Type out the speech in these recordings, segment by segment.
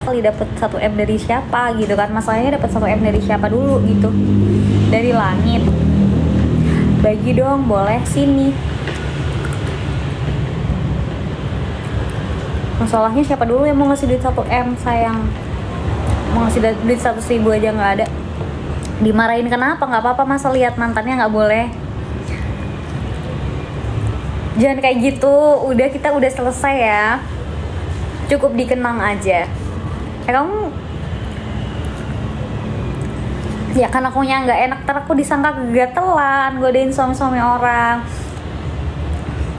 kali dapet 1 M dari siapa gitu kan, masalahnya dapet 1 M dari siapa dulu gitu, dari langit. Bagi dong, boleh, sini. Masalahnya siapa dulu yang mau ngasih duit 1 M, sayang. Mau ngasih duit 100.000 aja nggak ada. Dimarahin kenapa? Nggak apa-apa, masa lihat mantannya nggak boleh? Jangan kayak gitu, kita udah selesai ya. Cukup dikenang aja. Kamu ya kan akunya nggak enak, ntar aku disangka kegatelan godain suami-suami orang.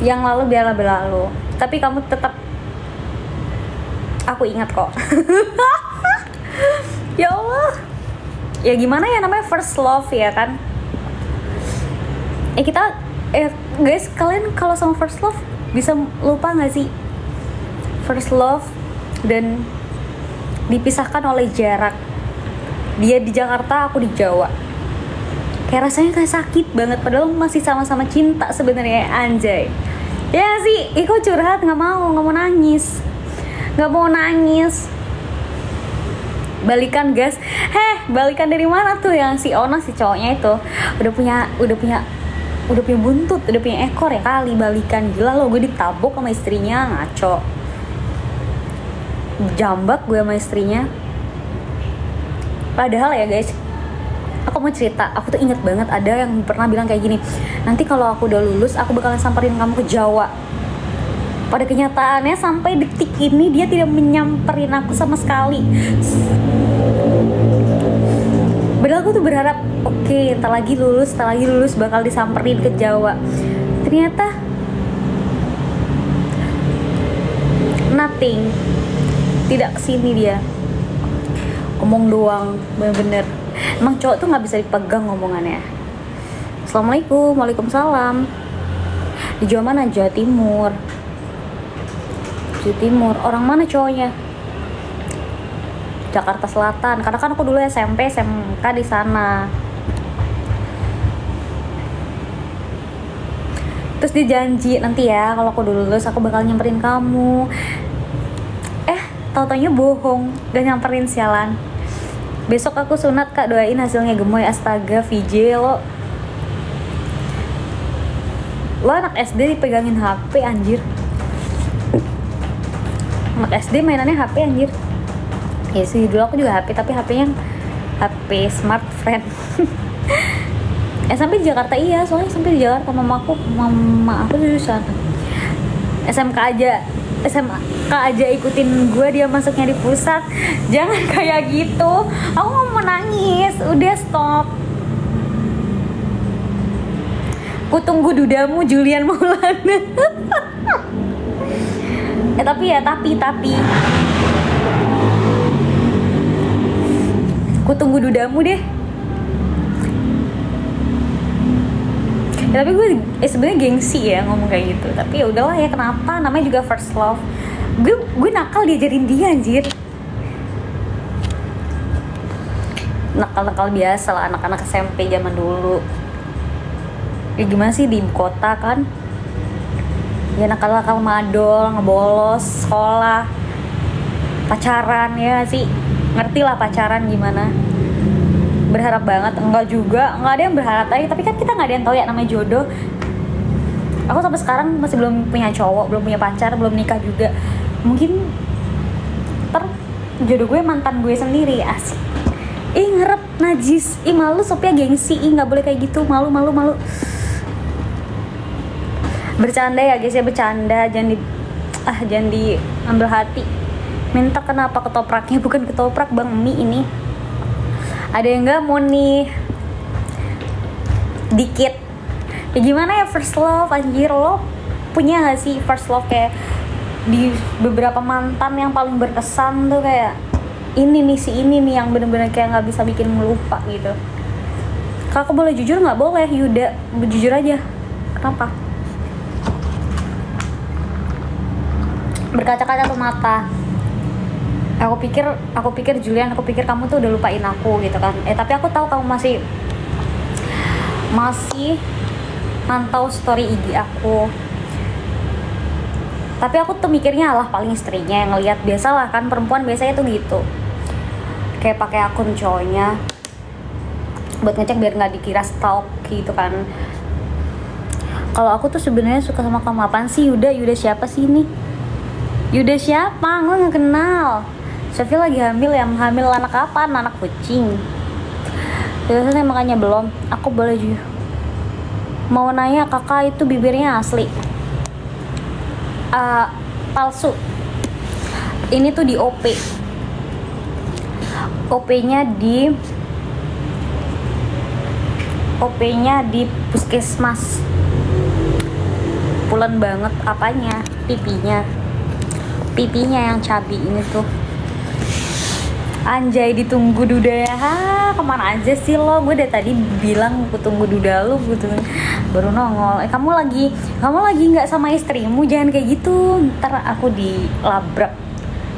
Yang lalu biarlah berlalu, tapi kamu tetap aku ingat kok. Ya Allah, ya gimana ya, namanya first love ya kan. Guys, kalian kalau sama first love bisa lupa nggak sih? First love dan dipisahkan oleh jarak. Dia di Jakarta, aku di Jawa. Kayak rasanya kayak sakit banget, padahal masih sama-sama cinta sebenarnya, anjay. Ya sih, Iko curhat, nggak mau nangis. Balikan gas. Balikan dari mana tuh? Yang si Ona, si cowoknya itu udah punya buntut, udah punya ekor ya kali. Balikan, gila lo, gue ditabok sama istrinya, ngaco. Jambak gue sama istrinya. Padahal ya guys, aku mau cerita, aku tuh inget banget ada yang pernah bilang kayak gini, nanti kalau aku udah lulus aku bakalan samperin kamu ke Jawa. Pada kenyataannya sampai detik ini dia tidak menyamperin aku sama sekali. Padahal aku tuh berharap, oke, entar lagi lulus bakal disamperin ke Jawa. Ternyata nothing, tidak kesini dia. Ngomong doang, bener-bener. Emang cowok tuh nggak bisa dipegang ngomongannya. Assalamualaikum, waalaikumsalam. Di Jawa mana? Jawa Timur. Orang mana cowoknya? Jakarta Selatan. Karena kan aku dulu SMP, SMK di sana. Terus dia janji, nanti ya kalau aku udah lulus aku bakal nyamperin kamu. Tau-taunya bohong, gak nyamperin, sialan. Besok aku sunat kak, doain hasilnya gemoy. Astaga, VJ lo anak SD dipegangin HP, anjir. Anak SD mainannya HP, anjir. Ya sih, dulu aku juga HP, tapi HP-nya HP smartphone. Sampai di Jakarta, iya, soalnya sampai di Jakarta mama aku dulu sana. SMK aja ikutin gue, dia masuknya di pusat. Jangan kayak gitu, aku nggak mau nangis, udah stop. Ku tunggu dudamu, Julian Maulana. Tapi ku tunggu dudamu deh. Ya, tapi gue sebenarnya gengsi ya ngomong kayak gitu, tapi ya udahlah ya, kenapa, namanya juga first love. Gue nakal diajarin dia, anjir. Nakal biasa lah anak-anak SMP zaman dulu. Ya gimana sih, di ibu kota kan ya, nakal madol, ngebolos sekolah, pacaran, ya sih, ngerti lah pacaran gimana. Berharap banget, enggak juga, enggak ada yang berharap lagi, tapi kan kita nggak ada yang tahu ya namanya jodoh. Aku sampai sekarang masih belum punya cowok, belum punya pacar, belum nikah juga. Mungkin jodoh gue mantan gue sendiri, asik. Ngerep, najis, malu, Sophia gengsi, nggak boleh kayak gitu, malu. Bercanda ya guys ya, bercanda, jangan diambil hati. Minta kenapa ketopraknya bukan ketoprak Bang Mie ini. Ada yang nggak mau nih dikit ya, gimana ya first love, anjir. Lo punya nggak sih first love kayak di beberapa mantan yang paling berkesan tuh, kayak ini nih yang bener-bener kayak nggak bisa bikin melupa gitu. Kalau aku boleh jujur nggak? Boleh, Yuda, jujur aja. Kenapa? Berkaca-kaca tuh mata. Aku pikir Julian, aku pikir kamu tuh udah lupain aku gitu kan. Tapi aku tahu kamu masih mantau story IG aku. Tapi aku tuh mikirnya lah paling istrinya yang ngeliat. Biasalah kan perempuan biasanya tuh gitu, kayak pakai akun cowoknya buat ngecek biar nggak dikira stalk gitu kan. Kalau aku tuh sebenarnya suka sama kamu. Apaan sih Yuda? Yuda siapa sih ini? Yuda siapa? Gue nggak kenal. Sofi lagi hamil ya? Hamil anak apaan? Anak kucing. Biasanya makanya belum. Aku boleh juga mau nanya, kakak itu bibirnya asli palsu? Ini tuh di OP. OP-nya di puskesmas. Pulen banget apanya? Pipinya yang cabi ini tuh. Anjay, ditunggu duda ya. Kemana aja sih lo? Gue dari tadi bilang aku tunggu duda lu, gitu. Baru nongol. Kamu lagi nggak sama istrimu? Jangan kayak gitu. Ntar aku dilabrak.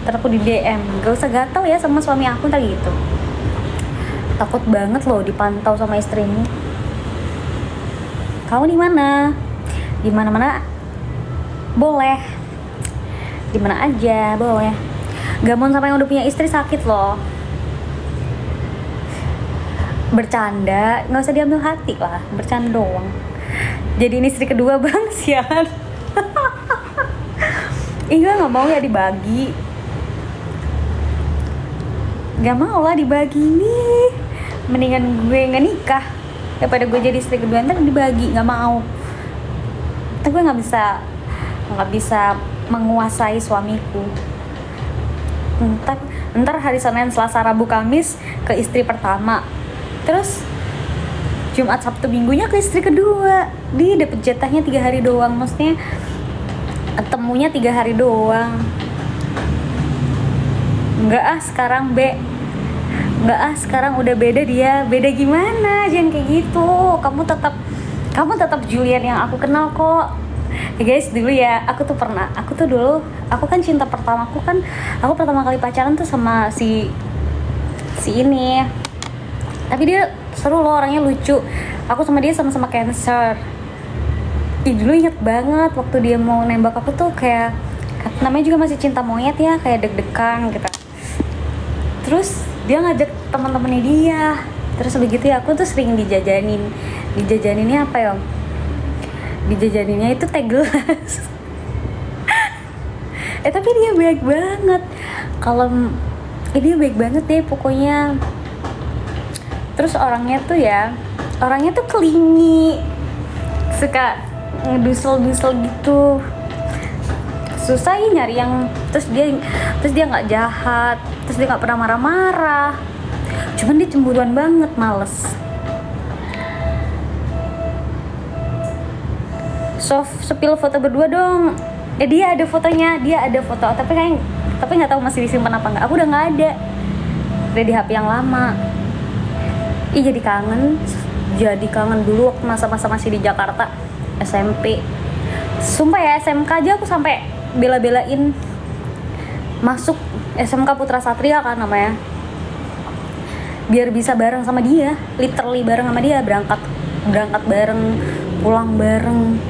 Ntar aku di DM. Gak usah gatel ya sama suami aku ntar gitu. Takut banget loh dipantau sama istrimu. Kamu di mana? Di mana-mana boleh. Di mana aja boleh. Gamon sama yang udah punya istri sakit loh. Bercanda, nggak usah diambil hati lah, bercanda doang. Jadi ini istri kedua bang, sian. Ih, gue nggak mau ya dibagi. Gak mau lah dibagi nih. Mendingan gue nggak nikah daripada gue jadi istri kedua ntar dibagi. Nggak mau. Tapi gue nggak bisa menguasai suamiku. Ntar hari Senin, Selasa, Rabu, Kamis ke istri pertama, terus Jumat, Sabtu, Minggunya ke istri kedua. Dia dapet jatahnya 3 hari doang, maksudnya temunya 3 hari doang. Sekarang sekarang udah beda dia. Beda gimana? Jangan kayak gitu. Kamu tetap Julian yang aku kenal kok. Ya guys, dulu ya, aku kan cinta pertamaku kan, aku pertama kali pacaran tuh sama si ini. Tapi dia seru loh, orangnya lucu. Aku sama dia sama-sama Cancer. Dulu inget banget waktu dia mau nembak aku tuh kayak, namanya juga masih cinta monyet ya, kayak deg-degan gitu. Terus dia ngajak teman-temannya dia. Terus begitu ya, aku tuh sering dijajaninnya apa ya? Dijajaninnya itu teh gelas. Tapi dia baik banget. Dia baik banget deh pokoknya. Terus orangnya tuh clingy, suka ngedusel-dusel gitu. Susah ya nyari yang terus dia nggak jahat, terus dia nggak pernah marah-marah. Cuman dia cemburuan banget, males. Sepil foto berdua dong. Dia ada foto, tapi nggak tahu masih disimpan apa nggak. Aku udah nggak ada, udah di HP yang lama. Jadi kangen dulu waktu masa-masa masih di Jakarta, SMP. Sumpah ya, SMK aja aku sampai bela-belain masuk SMK Putra Satria kan namanya, biar bisa bareng sama dia, literally bareng sama dia, berangkat bareng, pulang bareng.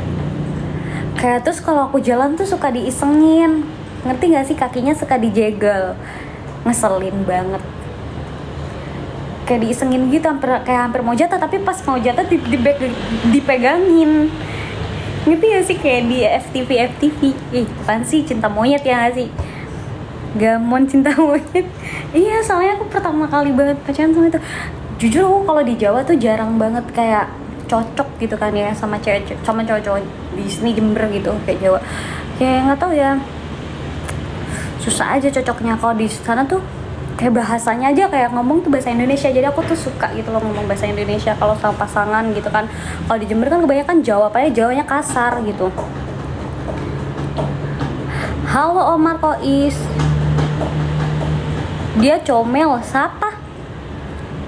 Kayak terus kalau aku jalan tuh suka diisengin, ngerti gak sih, kakinya suka dijegal, ngeselin banget. Kayak diisengin gitu, hampir mau jatuh, tapi pas mau jatuh dipegangin. Ngerti gak sih, kayak di FTV. Apaan sih, cinta monyet ya gak sih? Gamon cinta monyet. Iya, soalnya aku pertama kali banget pacaran sama itu. Jujur aku kalau di Jawa tuh jarang banget kayak cocok gitu kan ya sama cowok-cowok di sini Jember gitu kayak Jawa. Kayak nggak tahu ya, susah aja cocoknya. Kalau di sana tuh kayak bahasanya aja kayak ngomong tuh bahasa Indonesia, jadi aku tuh suka gitu loh ngomong bahasa Indonesia kalau sama pasangan gitu kan. Kalau di Jember kan kebanyakan Jawa, padahal Jawanya kasar gitu. Halo Omar Kois. Dia comel, siapa?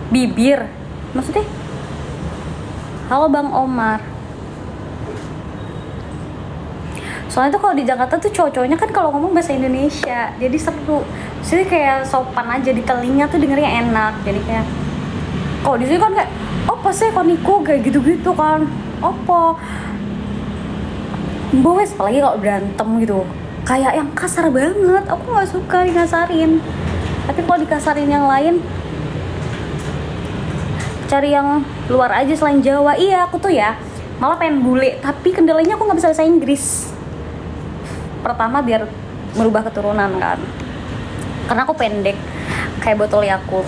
Bibir maksudnya? Halo Bang Omar. Soalnya tuh kalau di Jakarta tuh cowok-cowoknya kan kalau ngomong bahasa Indonesia, jadi seru. Jadi kayak sopan aja, di telinga tuh dengernya enak. Jadi kayak kalau di sini kan kayak apa sih koniku kayak gitu-gitu kan. Apa? Bowes apalagi kalau berantem gitu. kayak yang kasar banget. Aku nggak suka dikasarin. Tapi kalau dikasarin yang lain, cari yang luar aja selain Jawa. Iya, aku tuh ya malah pengen bule, tapi kendalanya aku nggak bisa bahasa Inggris. Pertama biar merubah keturunan kan, karena aku pendek kayak botol Yakult.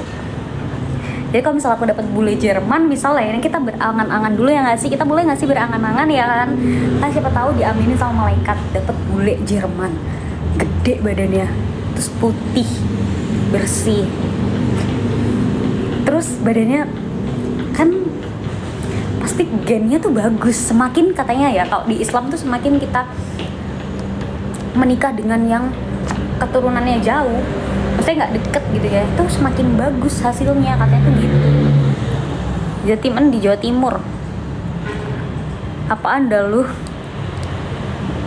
Jadi kalau misalnya aku dapat bule Jerman misalnya, ini kita berangan-angan dulu ya nggak sih? Kita boleh nggak sih berangan-angan ya kan? Kan siapa tahu diaminin sama malaikat dapat bule Jerman, gede badannya, terus putih, bersih, terus badannya kan pasti gennya tuh bagus. Semakin katanya ya kalau di Islam tuh semakin kita menikah dengan yang keturunannya jauh, maksudnya nggak deket gitu ya, itu semakin bagus hasilnya katanya tuh gitu. Jatimen di Jawa Timur. Apaan dah lu?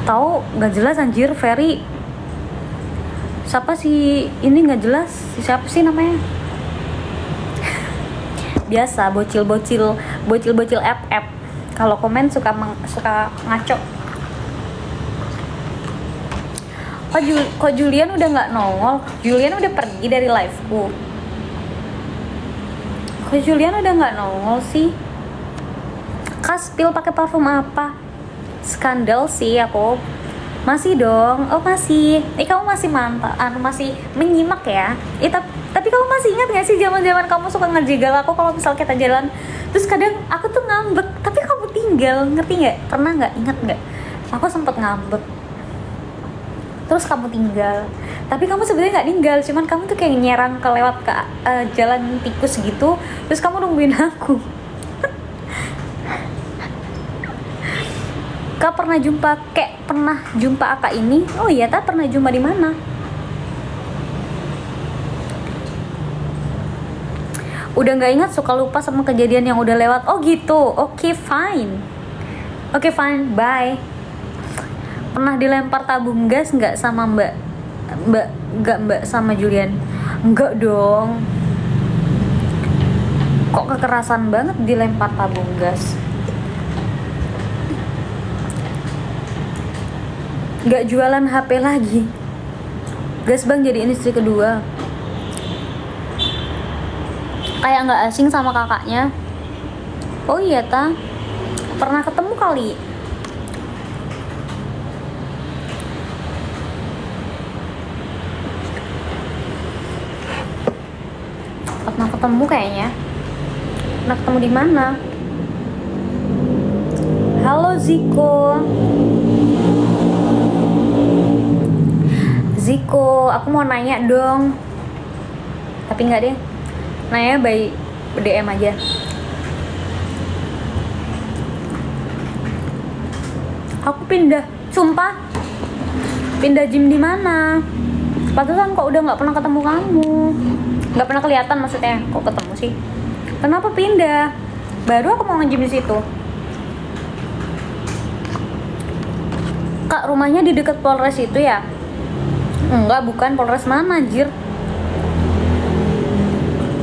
Tahu nggak jelas anjir. Ferry siapa sih ini nggak jelas? Siapa sih namanya? Biasa bocil-bocil FF kalau komen suka ngaco. Kok Julian udah nggak nongol? Julian udah pergi dari liveku. Kok Julian udah nggak nongol sih? Kaspil pakai parfum apa? Skandal sih aku. Masih dong. Oh masih. Kamu masih masih menyimak ya? Tapi kamu masih ingat nggak sih zaman kamu suka ngejegal aku kalau misal kita jalan, terus kadang aku tuh ngambek, tapi kamu tinggal, ngerti nggak? Pernah nggak? Ingat nggak? Aku sempet ngambek, terus kamu tinggal, tapi kamu sebenarnya nggak tinggal, cuman kamu tuh kayak nyerang kelewat ke jalan tikus gitu, terus kamu nungguin aku. Kak pernah jumpa Aka ini? Oh iya, tak pernah jumpa di mana? Udah nggak ingat, suka lupa sama kejadian yang udah lewat. Oh gitu, oke fine, bye. Pernah dilempar tabung gas nggak sama mbak sama Julian? Enggak dong. Kok kekerasan banget dilempar tabung gas? Nggak jualan HP lagi. Gas bang jadiin istri kedua. Kayak nggak asing sama kakaknya. Oh iya ta, pernah ketemu kali. Pernah ketemu kayaknya. Pernah ketemu di mana? Halo Ziko, aku mau nanya dong. Tapi nggak deh. Nanya by DM aja. Aku sumpah pindah gym di mana? Pantesan kok udah nggak pernah ketemu kamu, nggak pernah kelihatan maksudnya. Kok ketemu sih? Kenapa pindah? Baru aku mau nge-gym di situ. Kak rumahnya di dekat Polres itu ya? Enggak, bukan. Polres mana anjir?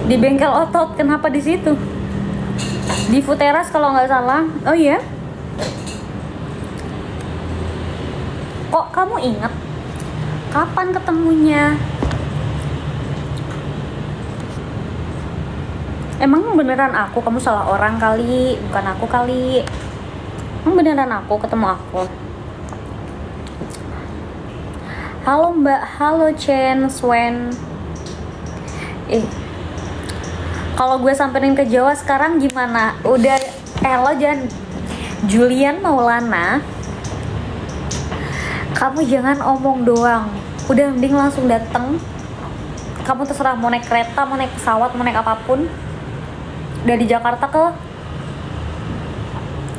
Di bengkel otot. Kenapa di situ? Di Futeras kalau nggak salah. Oh iya? Kok kamu ingat? Kapan ketemunya? Emang beneran aku? Kamu salah orang kali. Bukan aku kali. Emang beneran aku ketemu aku? Halo Mbak. Halo Chen Swen. Kalau gue samperin ke Jawa sekarang gimana? Udah lo jangan Julian Maulana. Kamu jangan omong doang. Udah mending langsung dateng. Kamu terserah mau naik kereta, mau naik pesawat, mau naik apapun. Dari Jakarta ke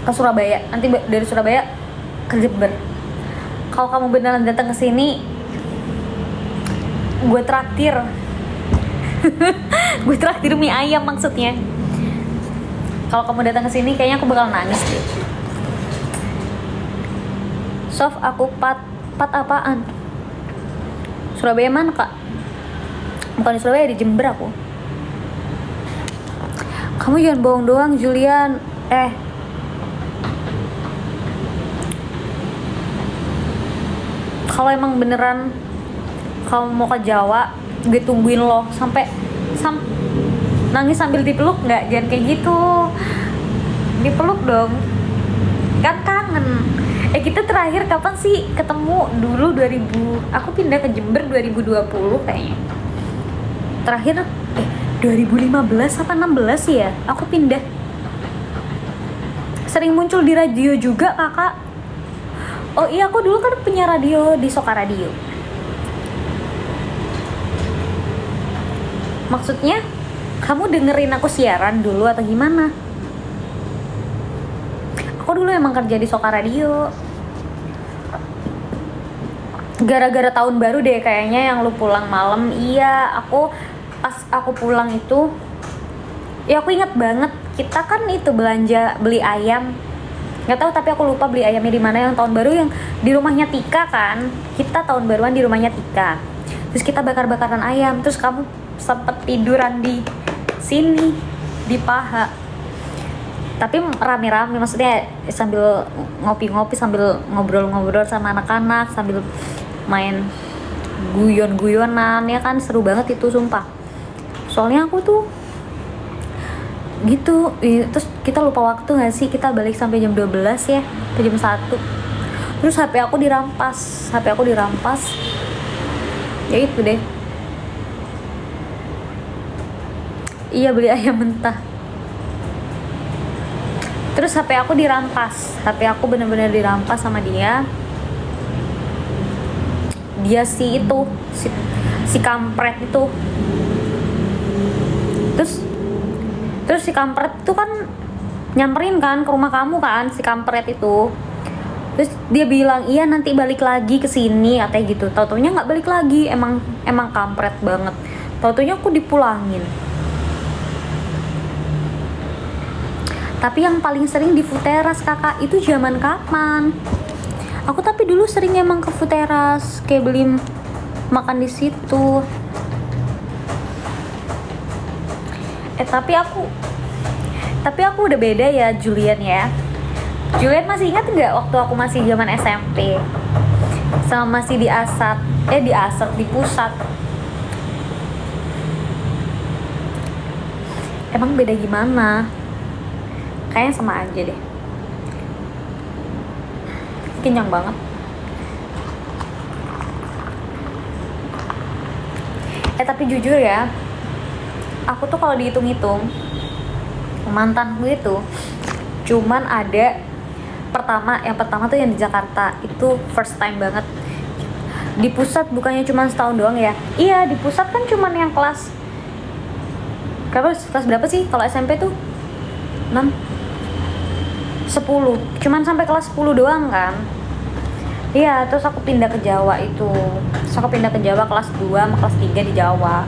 Surabaya. Nanti dari Surabaya ke Jember. Kalau kamu beneran datang ke sini, gue traktir. Gue traktir mie ayam maksudnya. Kalau kamu datang ke sini kayaknya aku bakal nangis deh. Sof, aku pat apaan? Surabaya mana kak? Bukan di Surabaya, di Jember aku. Kamu jangan bohong doang Julian. Kalau emang beneran kamu mau ke Jawa, gue tungguin lo sampai nangis sambil dipeluk nggak? Jangan kayak gitu, dipeluk dong, kan kangen. Kita terakhir kapan sih ketemu? Dulu 2000, aku pindah ke Jember 2020 kayaknya. Terakhir 2015 apa 16 ya aku pindah. Sering muncul di radio juga kakak. Oh iya, aku dulu kan punya radio di Soka Radio. Maksudnya kamu dengerin aku siaran dulu atau gimana? Aku dulu emang kerja di Soka Radio. Gara-gara tahun baru deh kayaknya yang lu pulang malam. Iya, pas aku pulang itu, ya aku ingat banget kita kan itu belanja beli ayam. Nggak tahu tapi aku lupa beli ayamnya di mana, yang tahun baru yang di rumahnya Tika kan. Kita tahun baruan di rumahnya Tika. Terus kita bakar-bakaran ayam. Terus kamu sempet tiduran di sini di paha. Tapi rame-rame, maksudnya sambil ngopi-ngopi, sambil ngobrol-ngobrol sama anak-anak, sambil main guyon-guyonan, ya kan seru banget itu sumpah. Soalnya aku tuh gitu, terus kita lupa waktu gak sih, kita balik sampai jam 12 ya, ke jam 1. Terus HP aku dirampas, ya itu deh. Iya, beli ayam mentah. Terus HP aku dirampas, HP aku bener-bener dirampas sama dia. Dia si kampret itu. Terus si kampret itu kan nyamperin kan ke rumah kamu kan, si kampret itu. Terus dia bilang, iya nanti balik lagi ke sini katanya gitu. Tau-taunya nggak balik lagi, emang kampret banget. Tau-taunya aku dipulangin. Tapi yang paling sering di Futeras kakak, itu zaman kapan? Aku tapi dulu sering emang ke Futeras, kayak beli makan di situ. Tapi aku udah beda ya Julian ya. Julian masih ingat nggak waktu aku masih zaman SMP, sama masih di di pusat. Emang beda gimana? Kayaknya sama aja deh. Kenyang banget. Tapi jujur ya, aku tuh kalau dihitung-hitung mantanku itu cuman ada yang pertama tuh yang di Jakarta, itu first time banget. Di pusat bukannya cuman setahun doang ya? Iya, di pusat kan cuman yang kelas berapa sih? Kalau SMP tuh 6 10, cuman sampai kelas 10 doang kan. Iya, terus aku pindah ke Jawa itu. Terus aku pindah ke Jawa kelas 2 sama kelas 3 di Jawa.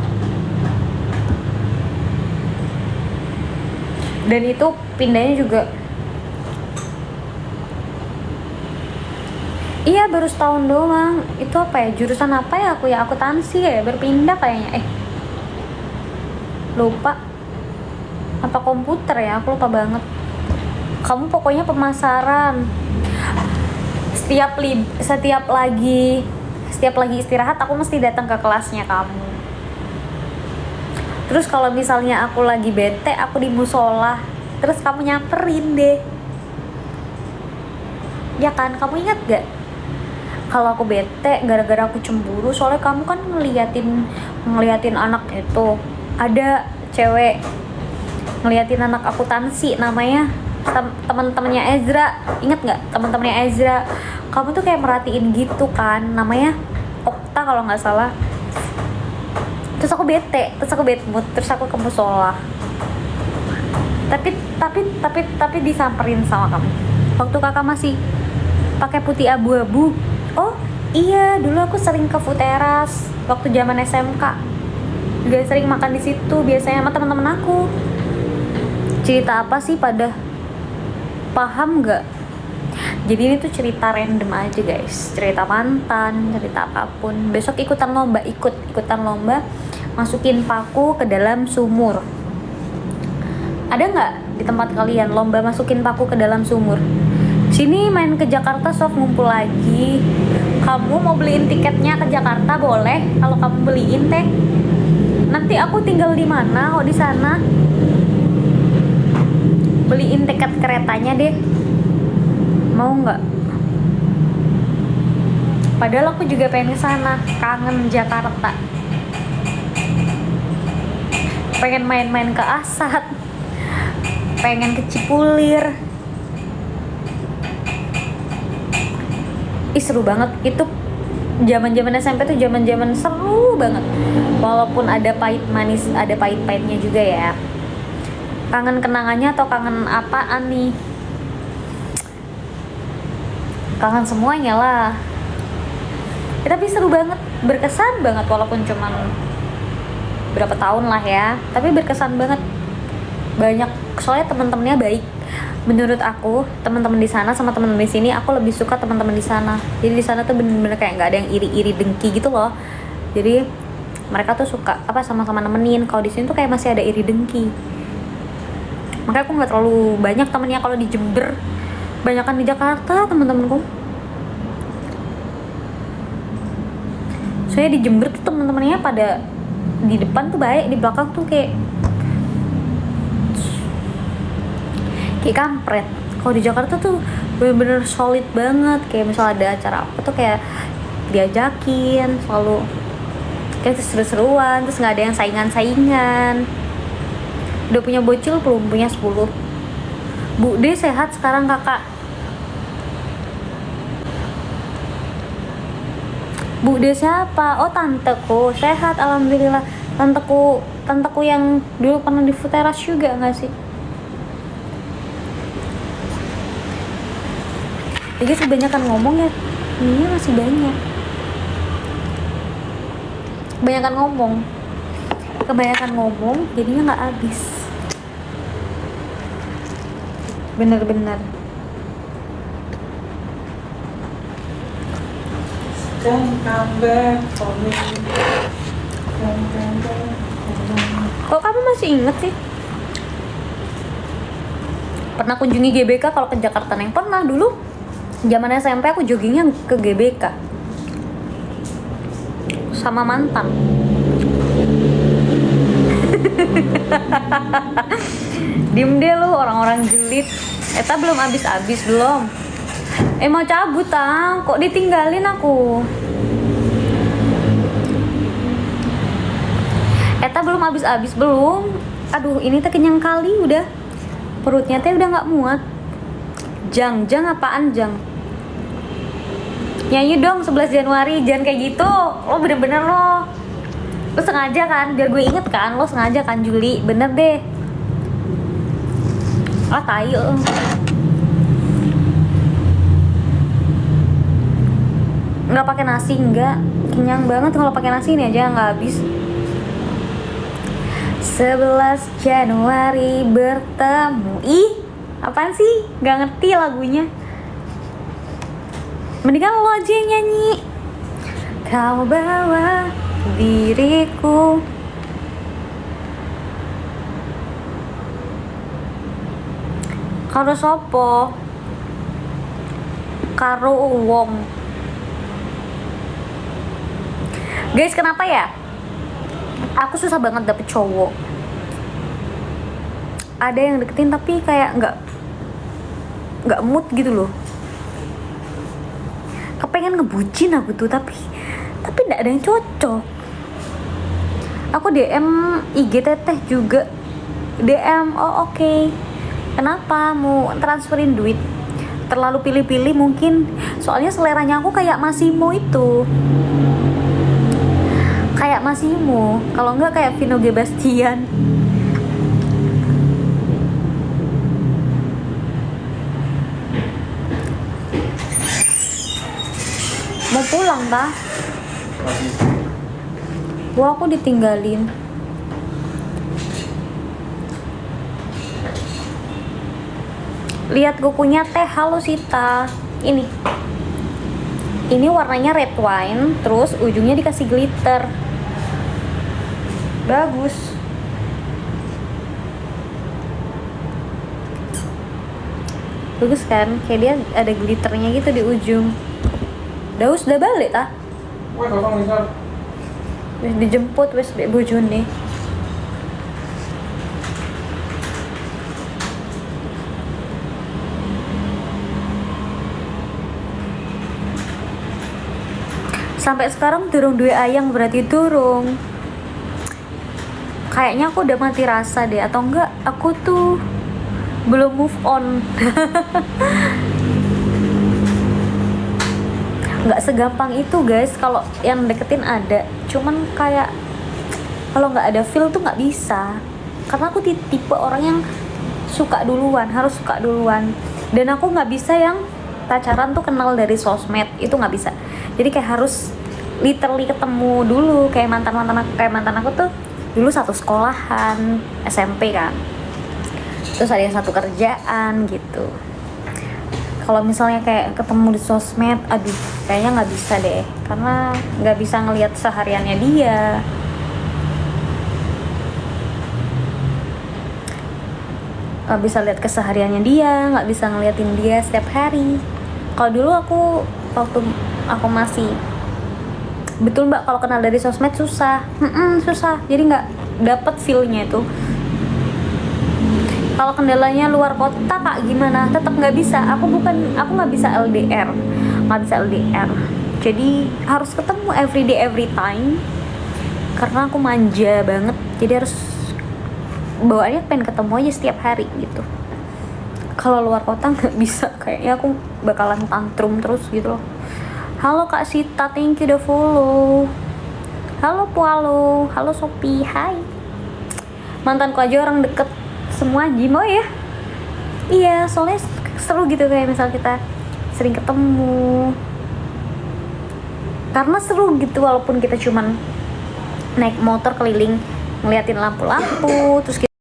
Dan itu pindahnya juga iya baru setahun doang. Itu apa ya, jurusan apa ya aku ya, akuntansi ya, berpindah kayaknya. Lupa. Apa komputer ya, aku lupa banget. Kamu pokoknya pemasaran. Setiap lagi istirahat aku mesti datang ke kelasnya kamu. Terus kalau misalnya aku lagi bete, aku di musola, terus kamu nyamperin deh. Ya kan, kamu ingat gak? Kalau aku bete gara-gara aku cemburu, soalnya kamu kan ngeliatin anak itu. Ada cewek ngeliatin anak akuntansi namanya, teman-temannya Ezra. Ingat nggak teman-temannya Ezra? Kamu tuh kayak merhatiin gitu kan, namanya Okta kalau nggak salah. Terus aku bete mood, terus aku ke musola. Tapi disamperin sama kamu waktu kakak masih pakai putih abu-abu. Oh iya, dulu aku sering ke Futeras waktu zaman SMK. Juga sering makan di situ biasanya sama teman-teman aku. Cerita apa sih, pada paham nggak? Jadi ini tuh cerita random aja guys, cerita mantan, cerita apapun. Besok ikutan lomba, masukin paku ke dalam sumur. Ada nggak di tempat kalian lomba masukin paku ke dalam sumur? Sini main ke Jakarta, sok ngumpul lagi. kamu mau beliin tiketnya ke Jakarta boleh, kalau kamu beliin teh. Nanti aku tinggal di mana kok di sana. Beliin tiket keretanya deh. Mau nggak? Padahal aku juga pengen ke sana, kangen Jakarta. Pengen main-main ke Asat, pengen ke Cipulir. Ih seru banget itu. Zaman-zaman SMP tuh zaman-zaman seru banget. Walaupun ada pahit manis, ada pahit-pahitnya juga ya. Kangen kenangannya atau kangen apaan nih? Kangen semuanya lah. Ya, tapi seru banget, berkesan banget walaupun cuman berapa tahun lah ya. Tapi berkesan banget. Banyak soalnya teman-temannya baik. Menurut aku teman-teman di sana sama teman-teman di sini, aku lebih suka teman-teman di sana. Jadi di sana tuh bener-bener kayak nggak ada yang iri-iri dengki gitu loh. Jadi mereka tuh suka apa sama-sama nemenin. Kalau di sini tuh kayak masih ada iri dengki. Makanya aku nggak terlalu banyak temennya kalau di Jember. Banyakan di Jakarta teman-temanku. Soalnya di Jember tuh teman-temannya pada di depan tuh baik, di belakang tuh kayak kampret. Kalau di Jakarta tuh bener-bener solid banget. Kayak misal ada acara apa tuh kayak diajakin selalu, kayak seru-seruan, terus nggak ada yang saingan-saingan. Udah punya bocil belum? Punya 10. Bu D sehat sekarang kakak. Bu D siapa? Oh tanteku sehat alhamdulillah. Tanteku yang dulu pernah di Futeras juga nggak sih? Jadi kebanyakan ngomong ya, ini masih banyak. Kebanyakan ngomong, jadinya nggak habis. Bener-bener. Kok kamu masih inget sih? Pernah kunjungi GBK kalau ke Jakarta? Neng pernah dulu. Zaman SMP aku joggingnya ke GBK sama mantan. Diem deh lu orang-orang julid. Eta belum habis belum. Mau cabut tang, kok ditinggalin aku. Eta belum habis belum. Aduh ini teh kenyang kali udah. Perutnya teh udah nggak muat. Jang apaan Jang? Nyanyi dong 11 Januari, jangan kayak gitu. Lo bener-bener lo sengaja kan, biar gue inget kan, lo sengaja kan Juli, bener deh. Ah tai lo. Nggak pakai nasi nggak, kenyang banget kalau pakai nasi ini aja nggak habis. 11 Januari bertemu. Ih, apaan sih? Nggak ngerti lagunya. Mendingan lo aja yang nyanyi. Kau bawa diriku. Karo sopo? Karo wong. Guys, kenapa ya? Aku susah banget dapet cowok. Ada yang deketin tapi kayak nggak mood gitu loh. Kepengen ngebucin aku tuh tapi nggak ada yang cocok. Aku DM IG teteh juga, DM oh oke. Kenapa mau transferin duit? Terlalu pilih-pilih mungkin, soalnya seleranya aku kayak Massimo itu, kayak Massimo, kalau nggak kayak Vino G. Bastian. Mau pulang tak? Wah aku ditinggalin. Lihat gue punya teh. Halo Sita. Ini warnanya red wine, terus ujungnya dikasih glitter. Bagus. Bagus kan? Kayak dia ada glitternya gitu di ujung. Daus udah balik ta? Wes orang misal. Wis dijemput wis mbek bojone. Sampai sekarang durung duwe ayang, berarti durung. Kayaknya aku udah mati rasa deh, atau enggak aku tuh belum move on. Nggak segampang itu guys, kalau yang deketin ada, cuman kayak kalau nggak ada feel tuh nggak bisa. Karena aku tipe orang yang suka duluan, harus suka duluan. Dan aku nggak bisa yang pacaran tuh kenal dari sosmed, itu nggak bisa. Jadi kayak harus literally ketemu dulu. Kayak mantan aku tuh dulu satu sekolahan SMP kan, terus ada yang satu kerjaan gitu. Kalau misalnya kayak ketemu di sosmed, aduh kayaknya nggak bisa deh, karena nggak bisa ngelihat sehariannya dia. Nggak bisa lihat kesehariannya dia, nggak bisa ngeliatin dia setiap hari. Kalau dulu waktu aku masih, betul mbak, kalau kenal dari sosmed susah. Susah, jadi nggak dapet feelnya itu. Kalau kendalanya luar kota kak gimana, tetap nggak bisa. Aku nggak bisa LDR, jadi harus ketemu everyday every time, karena aku manja banget, jadi harus bawaannya pengen ketemu aja setiap hari gitu. Kalau luar kota nggak bisa, kayaknya aku bakalan tantrum terus gitu loh. Halo Kak Sita, thank you udah follow. Halo Pualo, halo Sopi, hai. Mantanku aja orang deket semua, Jimo ya. Iya, soalnya seru gitu, kayak misal kita sering ketemu. Karena seru gitu, walaupun kita cuman naik motor keliling ngeliatin lampu-lampu, terus kita